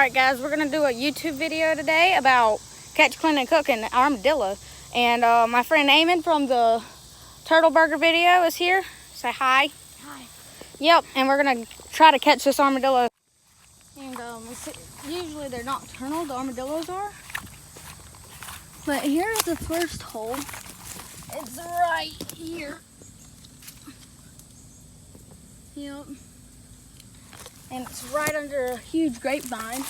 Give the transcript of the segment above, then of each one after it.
Alright guys, we're going to do a YouTube video today about catch, clean, and cooking armadillo. And my friend Eamon from the Turtle Burger video is here. Say hi. Hi. Yep, and we're going to try to catch this armadillo. And usually they're nocturnal, the armadillos are. But here's the first hole. It's right here. Yep. And it's right under a huge grapevine.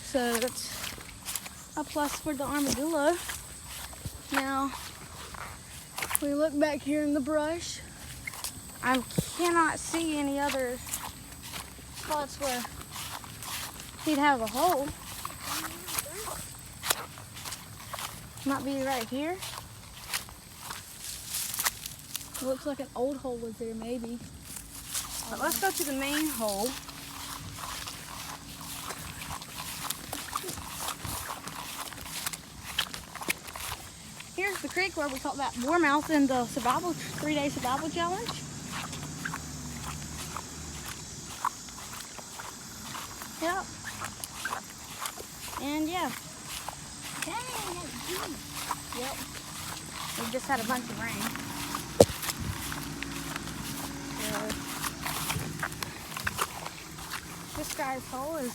So that's a plus for the armadillo. Now, we look back here in the brush. I cannot see any other spots where he'd have a hole. Might be right here. It looks like an old hole was there, maybe. But let's go to the main hole. Here's the creek where we caught that warmouth in the survival 3-day survival challenge. Yep. And yeah. Yep. We just had a bunch of rain. This guy's hole is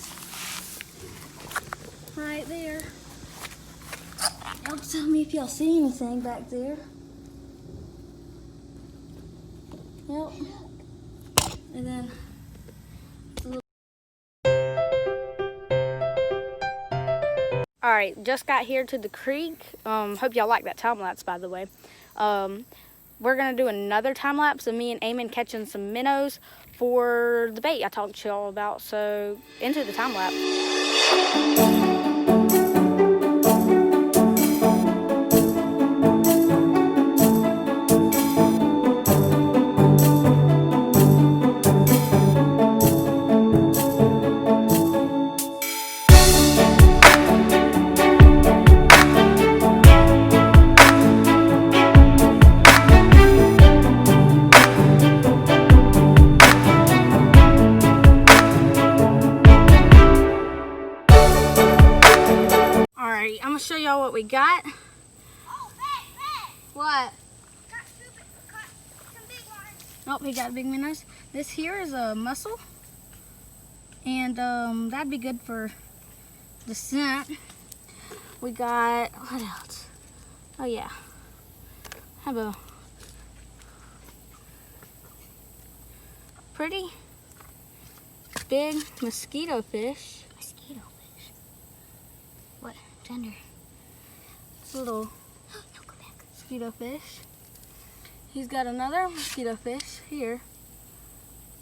right there. Y'all tell me if y'all see anything back there. Yep. And then Alright, just got here to the creek. Hope y'all like that time lapse, by the way. We're going to do another time lapse of me and Eamon catching some minnows for the bait I talked to y'all about. So, into the time lapse. Alright, I'm going to show y'all what we got. Oh, hey! What? Got some big ones. Oh, we got big minnows. This here is a mussel. And that'd be good for the scent. We got, what else? Oh yeah. Have a pretty big mosquito fish. Mosquito fish. What? Gender? It's a little No, go back. mosquito fish. He's got another mosquito fish here.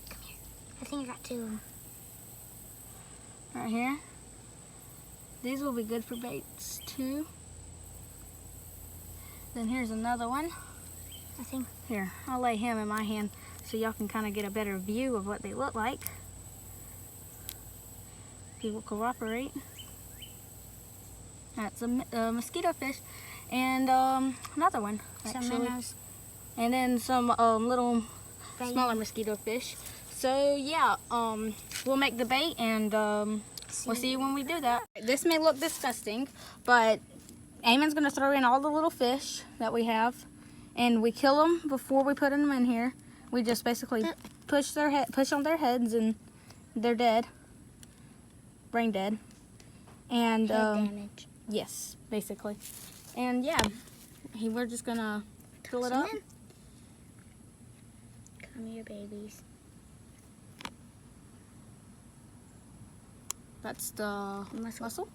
Come here. I think I got two of them. Right here. These will be good for baits too. Then here's another one. I think. Here, I'll lay him in my hand so y'all can kind of get a better view of what they look like. If you will cooperate. That's a mosquito fish. And another one, Some actually. minnows. And then some little smaller mosquito fish. So yeah, we'll make the bait and we'll see you when we do that. This may look disgusting, but Eamon's gonna throw in all the little fish that we have, and we kill them before we put them in here. We just basically push on their heads, and they're dead, brain dead, and Head damage. yes, basically. And yeah, we're just gonna fill it up. Come here, babies. That's the mussel.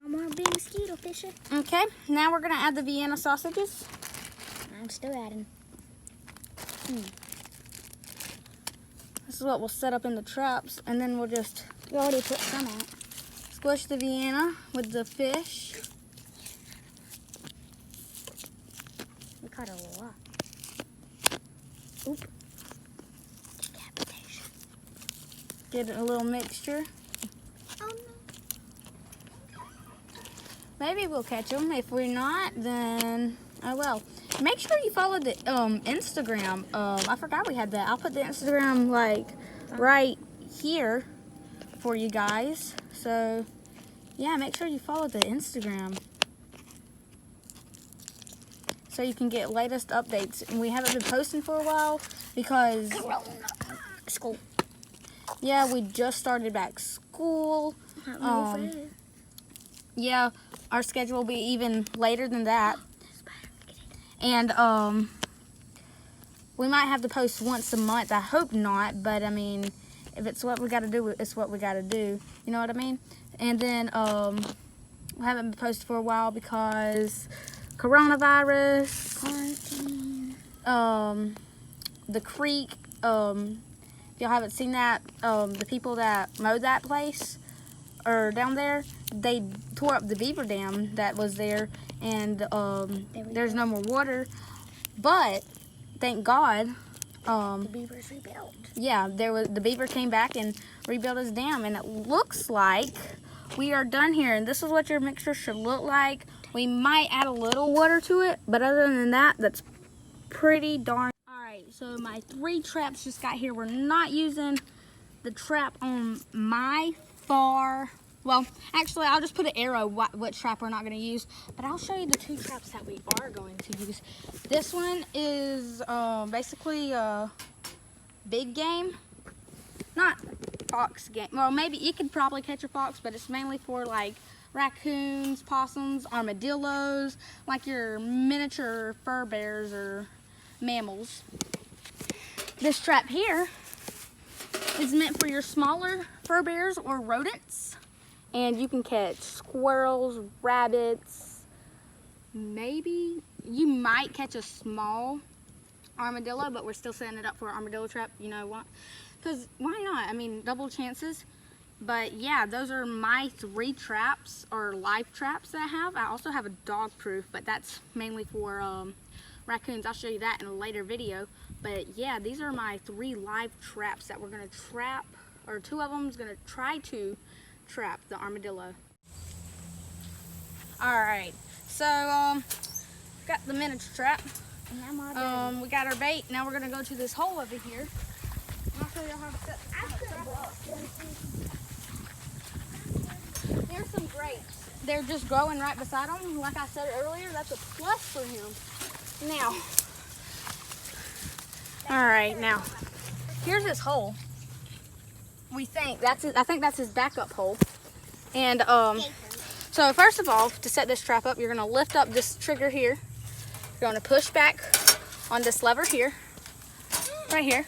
I'm a big mosquito fisher. Okay, now we're gonna add the Vienna sausages. I'm still adding. This is what we'll set up in the traps, and then we'll just We already put some out. squish the Vienna with the fish. We caught a lot. Oop. Decapitation. Get a little mixture. Oh no. Maybe we'll catch them. If we're not, then oh well. Make sure you follow the Instagram. I forgot we had that. I'll put the Instagram like right here for you guys. So yeah, make sure you follow the Instagram so you can get latest updates. And we haven't been posting for a while because School. yeah, we just started back school. Yeah, our schedule will be even later than that. And we might have to post once a month. I hope not, but I mean, if it's what we got to do, it's what we got to do. You know what I mean? And then we haven't been posted for a while because coronavirus, Quarantine. the creek. If y'all haven't seen that, the people that mowed that place or down there, they tore up the beaver dam that was there, and there's no more water. But thank God, The beaver's rebuilt. yeah, the beaver came back and rebuilt his dam, and it looks like we are done here. And this is what your mixture should look like. We might add a little water to it, but other than that, that's pretty darn. All right, so my 3 traps just got here. We're not using the trap on my far. Well, actually, I'll just put an arrow what trap we're not going to use, but I'll show you the 2 traps that we are going to use. This one is basically big game, not fox game. Well, maybe you could probably catch a fox, but it's mainly for like raccoons, possums, armadillos, like your miniature fur bears or mammals. This trap here is meant for your smaller fur bears or rodents. And you can catch squirrels, rabbits, maybe you might catch a small armadillo, but we're still setting it up for an armadillo trap. You know what? Because why not? I mean, double chances. But yeah, those are my 3 traps or live traps that I have. I also have a dog proof, but that's mainly for raccoons. I'll show you that in a later video. But yeah, these are my 3 live traps that we're going to trap, or 2 of them is going to try to trap the armadillo. Alright, so got the miniature trap. And I'm all done. We got our bait. Now we're going to go to this hole over here. I'll show you how to set the trap up. Here's some grapes. They're just growing right beside them. Like I said earlier, that's a plus for him. Now, alright, now, here's this hole. We think that's it. I think that's his backup hole. And so first of all, to set this trap up, you're going to lift up this trigger here. You're going to push back on this lever here, right here.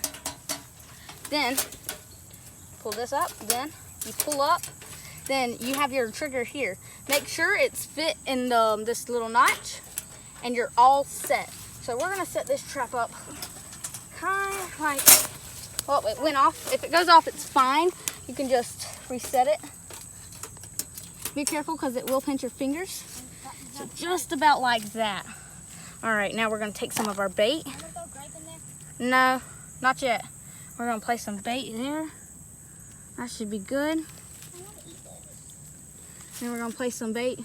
Then pull this up. Then you pull up. Then you have your trigger here. Make sure it's fit in this little notch, and you're all set. So we're going to set this trap up kind of like. Well, it went off. If it goes off, it's fine. You can just reset it. Be careful because it will pinch your fingers. So just about like that. All right, now we're going to take some of our bait. No, not yet. We're going to place some bait there. That should be good. Then we're going to place some bait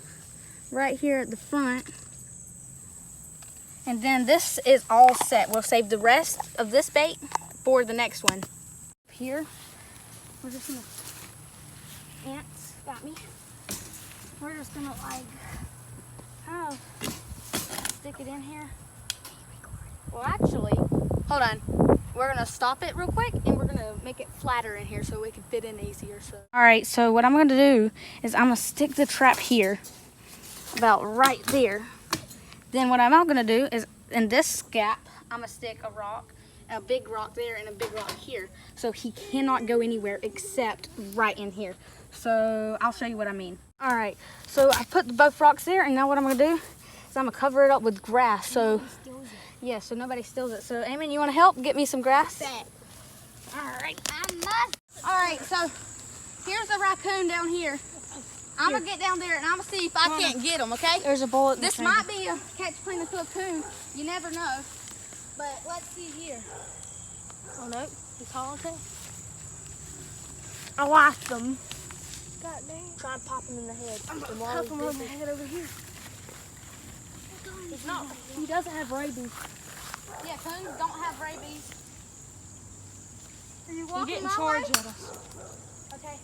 right here at the front. And then this is all set. We'll save the rest of this bait for the next one. Here, we're just gonna, ants got me. We're just gonna like, kind of stick it in here. Well, actually, hold on. We're gonna stop it real quick and we're gonna make it flatter in here so we can fit in easier. So. All right, so what I'm gonna do is I'm gonna stick the trap here, about right there. Then what I'm not gonna do is in this gap, I'm gonna stick a rock, a big rock there and a big rock here, so he cannot go anywhere except right in here. So I'll show you what I mean. All right, so I put both rocks there, and now what I'm gonna do is I'm gonna cover it up with grass. So yeah, so nobody steals it. So Eamon, you want to help get me some grass? All right, I must. All right, so here's a raccoon down here. I'm gonna get down there and I'm gonna see if I can't get him. Okay? There's a bullet. This might be a catch between the 2 coon. You never know. But let's see here. Oh no, he's hauling too. I lost them. God dang. Try and pop him in the head. I'm gonna pop him on the head over here. He's not. He doesn't have rabies. Yeah, coons don't have rabies. Are you He's walking getting my charged way? at us. Okay.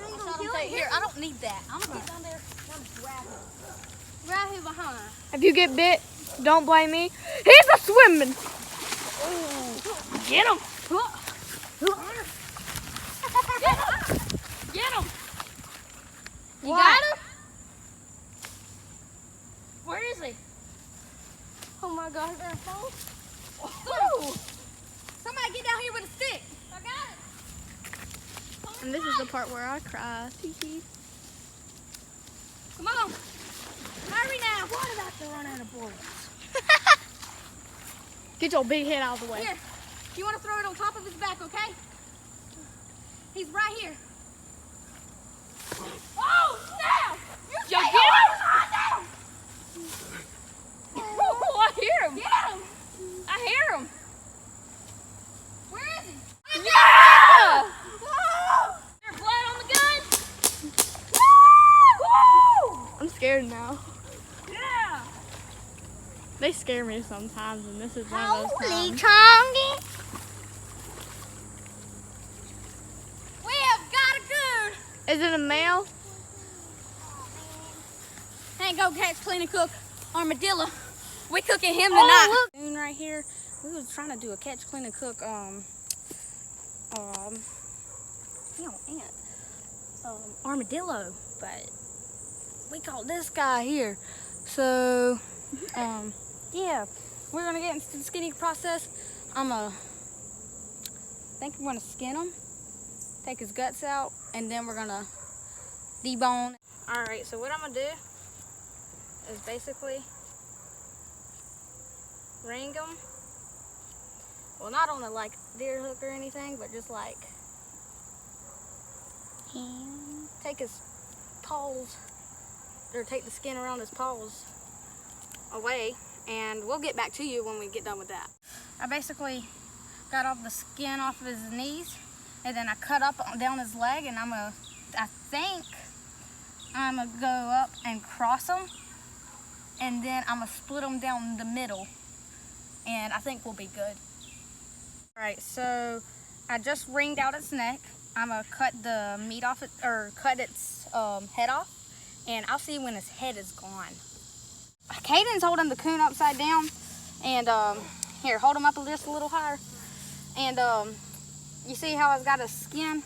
Here, I don't need that. I'm gonna get down there and grab him. Right here behind. If you get bit, don't blame me. He's a swimming. Get him. Get him. You What? got him? Where is he? Oh my God, is there a phone? Ooh. Somebody get down here with a stick. I got it. And this is the part where I cry. Come on. Hurry now. What about to run out of bullets? Get your big head out of the way. Here. You want to throw it on top of his back, okay? He's right here. Oh, snap! You Yo, stay get away him. from my Oh, I hear him. Get him! I hear him. Where is he? Yeah! Whoa! There's blood on the gun? I'm scared now. Yeah! They scare me sometimes, and this is one of those times. Chongy! We have got a goon! Is it a male? Ain't go catch, clean, and cook armadillo. We cooking him tonight. Goon right here. We was trying to do a catch, clean, and cook armadillo, but we caught this guy here. So, yeah, we're gonna get into the skinning process. Think we're gonna skin him, take his guts out, and then we're gonna debone. All right, so what I'm gonna do is basically ring him. Well, not on a like deer hook or anything, but just like take his paws, or take the skin around his paws away, and we'll get back to you when we get done with that. I basically got all the skin off of his knees, and then I cut up down his leg, and I think I'm gonna go up and cross them, and then I'm gonna split them down the middle, and I think we'll be good. All right, so I just ringed out its neck. I'm gonna cut the meat off it, or cut its head off, and I'll see when its head is gone. Caden's holding the coon upside down, and here, hold him up just a little higher, and you see how it's got his skin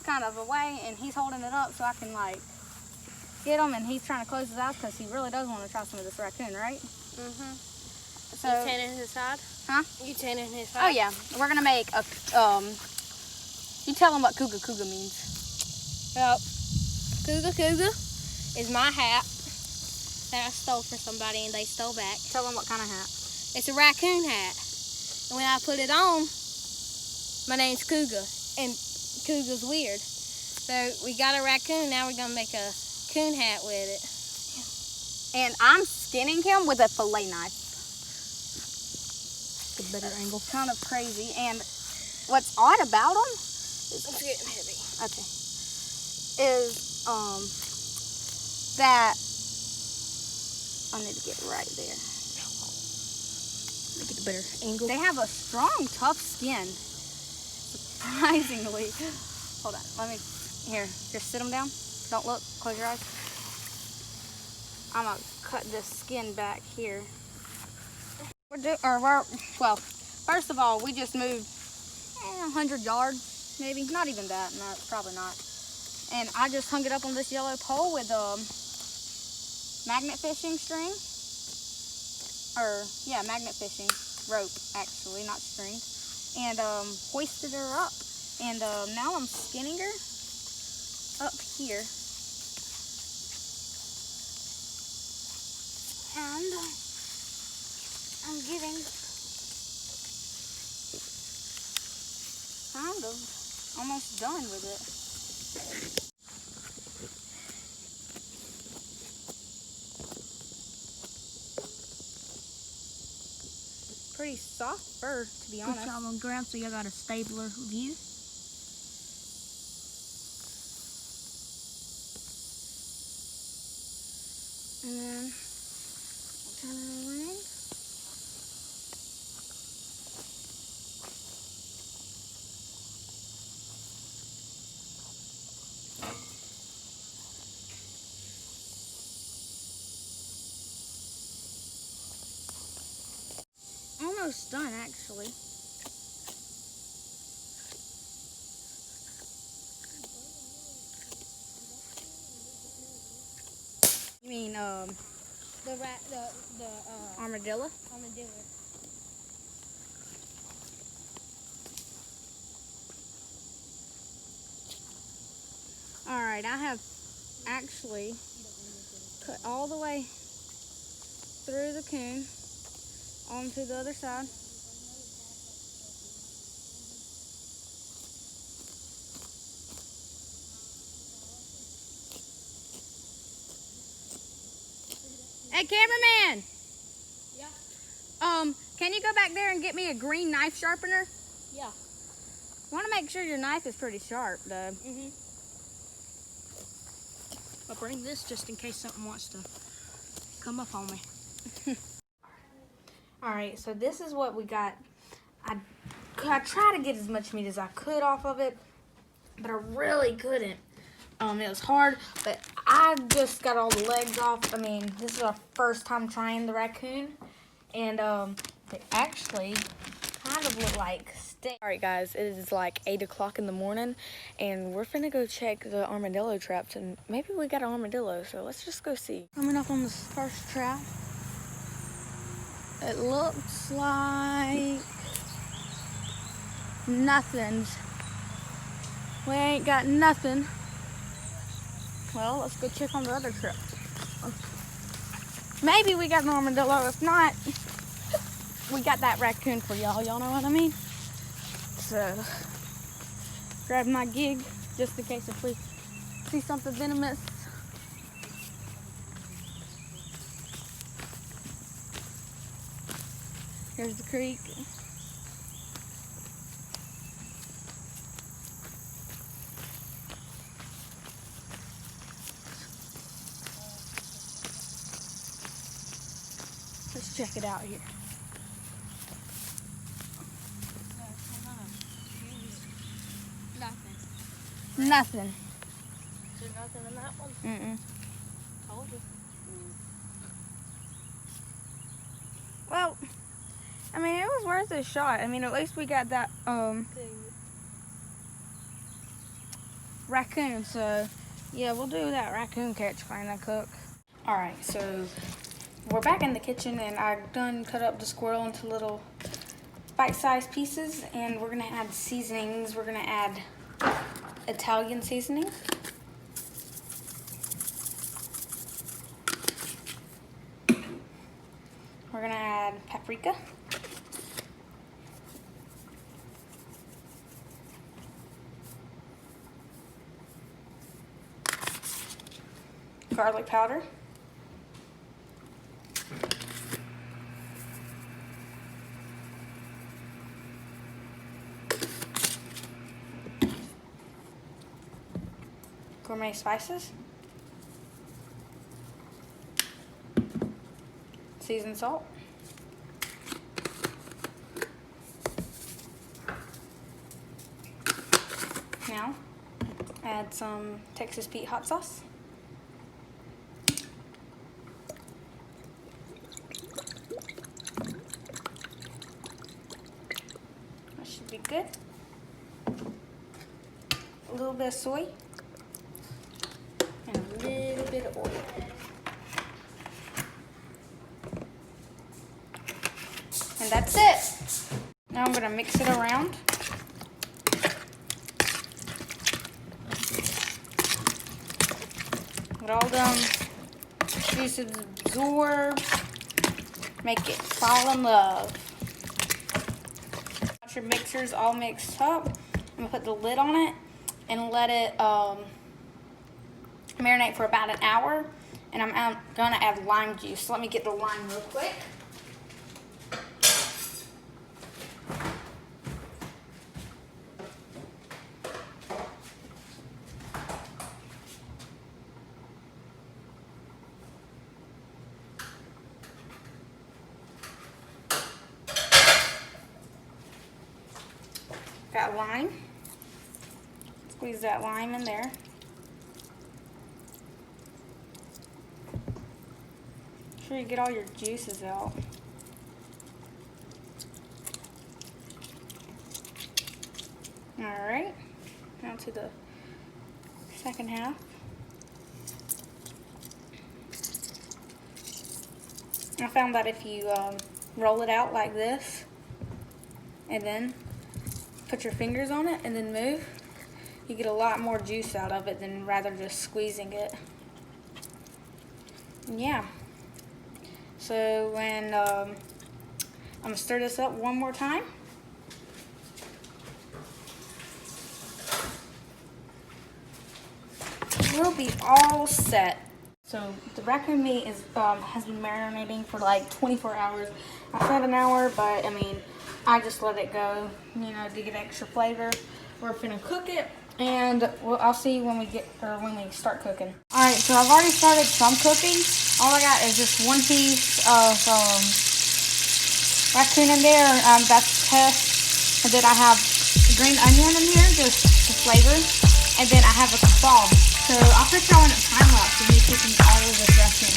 kind of away, and he's holding it up so I can like get him, and he's trying to close his eyes because he really does want to try some of this raccoon, right? Mm-hmm. So, You tanning his side? huh? You tanning his Oh side? yeah, we're gonna make a you tell them what cougar cougar means. Yep. Cougar is my hat that I stole from somebody and they stole back. Tell them what kind of hat. It's a raccoon hat. And when I put it on, my name's Cougar. And Cougar's weird. So we got a raccoon, now we're gonna make a coon hat with it. And I'm skinning him with a fillet knife. The better angle. Kind of crazy. And what's odd about him It's getting heavy. okay, is that I need to get right there. Make it a better angle. They have a strong, tough skin. Surprisingly. Hold on. Let me. Here. Just sit them down. Don't look. Close your eyes. I'm gonna cut this skin back here. Well, first of all, we just moved 100 yards, maybe. Not even that. No, probably not. And I just hung it up on this yellow pole with magnet fishing string. Or, yeah, magnet fishing rope, actually, not string. And hoisted her up. And now I'm skinning her up here. And I'm getting kind of almost done with it. Pretty soft fur, to be honest. Good job on ground, so you got a stabler view. And then turn it around. almost done, actually. You mean The armadillo? armadillo. All right, I have actually cut all the way through the coon onto the other side. Hey, cameraman! Yeah. Can you go back there and get me a green knife sharpener? Yeah. Want to make sure your knife is pretty sharp, though. I'll bring this just in case something wants to come up on me. Alright, so this is what we got. I tried to get as much meat as I could off of it, but I really couldn't. It was hard, but I just got all the legs off. I mean, this is our first time trying the raccoon, and they actually kind of look like steak. Alright guys, it is like 8 o'clock in the morning, and we're finna go check the armadillo traps, and maybe we got an armadillo, so let's just go see. Coming up on this first trap. It looks like nothing. We ain't got nothing. Well, let's go check on the other trip. Maybe we got an armadillo. If not, we got that raccoon for y'all. Y'all know what I mean? So, grab my gig just in case if we see something venomous. Here's the creek. Let's check it out here. Nothing. Nothing. Is there nothing in that one? Mm-mm. Told you. Well, I mean, it was worth a shot. I mean, at least we got that raccoon. So, yeah, we'll do that raccoon catch, find and cook. All right, so we're back in the kitchen, and I've done cut up the squirrel into little bite-sized pieces, and we're gonna add seasonings. We're gonna add Italian seasoning. We're gonna add paprika. Garlic powder. Gourmet spices. Seasoned salt. Now, add some Texas Pete hot sauce. That should be good. A little bit of soy. And a little bit of oil. And that's it. Now I'm gonna mix it around. Let all them juices absorb. Make it fall in love. Once your mixer's all mixed up, I'm gonna put the lid on it and let it marinate for about an hour. And I'm gonna add lime juice. Let me get the lime real quick. Got lime. Squeeze that lime in there. Make sure you get all your juices out. Alright, now to the second half. I found that if you roll it out like this and then put your fingers on it and then move, you get a lot more juice out of it than rather just squeezing it. Yeah. So when I'm gonna stir this up one more time. We'll be all set. So the raccoon meat is has been marinating for like 24 hours. I said an hour, but I mean, I just let it go, you know, to get extra flavor. We're gonna cook it, and I'll see you when we start cooking. All right, so I've already started some cooking. All I got is just one piece of raccoon in there. That's test, and then I have green onion in here just to flavor, and then I have a kebab. So I'll put y'all in a time lapse of me cooking all of this raccoon.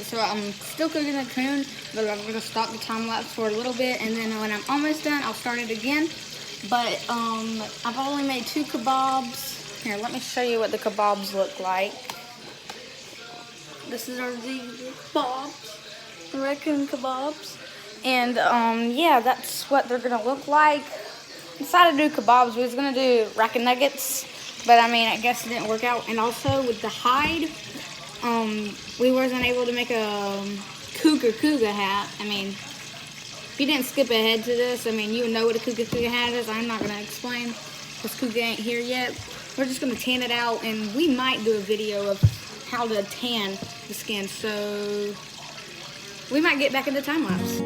So I'm still cooking the coon, but I'm gonna stop the time lapse for a little bit, and then when I'm almost done, I'll start it again. But I've only made 2 kebabs. Here, let me show you what the kebabs look like. This is our kebabs, the raccoon kebabs, and yeah, that's what they're gonna look like. I decided to do kebabs. We was gonna do raccoon nuggets, but I mean, I guess it didn't work out. And also with the hide, we wasn't able to make a Cougar hat. I mean, if you didn't skip ahead to this, I mean, you know what a Cougar hat is. I'm not going to explain because Cougar ain't here yet. We're just going to tan it out, and we might do a video of how to tan the skin. So we might get back into time lapse.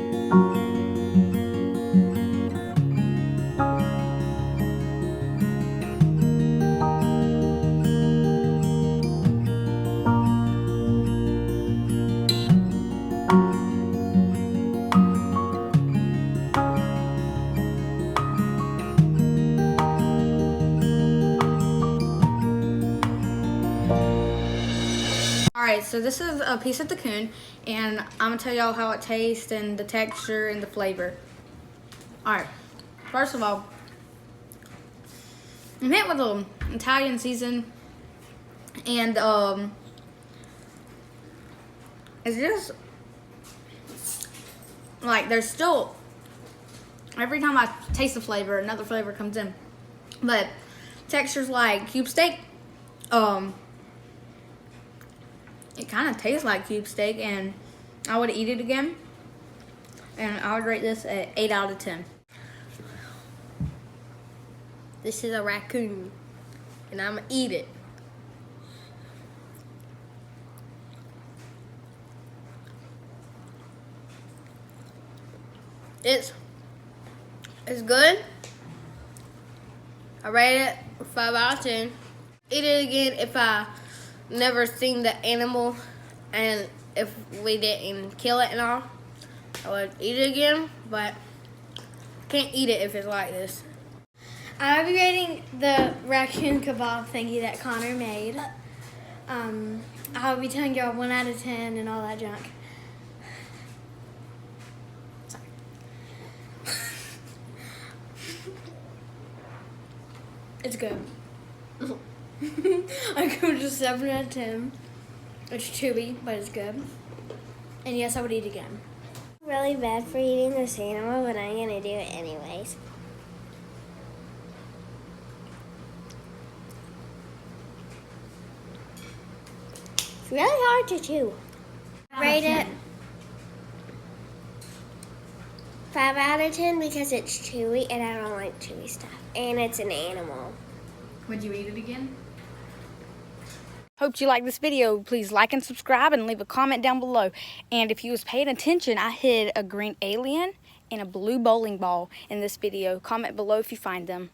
Alright, so this is a piece of the coon, and I'm going to tell y'all how it tastes and the texture and the flavor. Alright, first of all, I'm hit with an Italian season, and it's just, like, there's still, every time I taste the flavor, another flavor comes in. But texture's like cube steak. It kind of tastes like cube steak, and I would eat it again. And I would rate this at 8 out of 10. This is a raccoon, and I'm gonna eat it. It's good. I rate it 5 out of 10. Eat it again if I never seen the animal, and if we didn't kill it and all, I would eat it again, but can't eat it if it's like this. I'll be rating the raccoon kebab thingy that Connor made. I'll be telling y'all 1 out of 10 and all that junk. Sorry. It's good. I give it a 7 out of 10. It's chewy, but it's good. And yes, I would eat again. Really bad for eating this animal, but I'm gonna do it anyways. It's really hard to chew. Rate it 5 out of 10 because it's chewy and I don't like chewy stuff. And it's an animal. Would you eat it again? Hope you like this video. Please like and subscribe and leave a comment down below. And if you was paying attention, I hid a green alien and a blue bowling ball in this video. Comment below if you find them.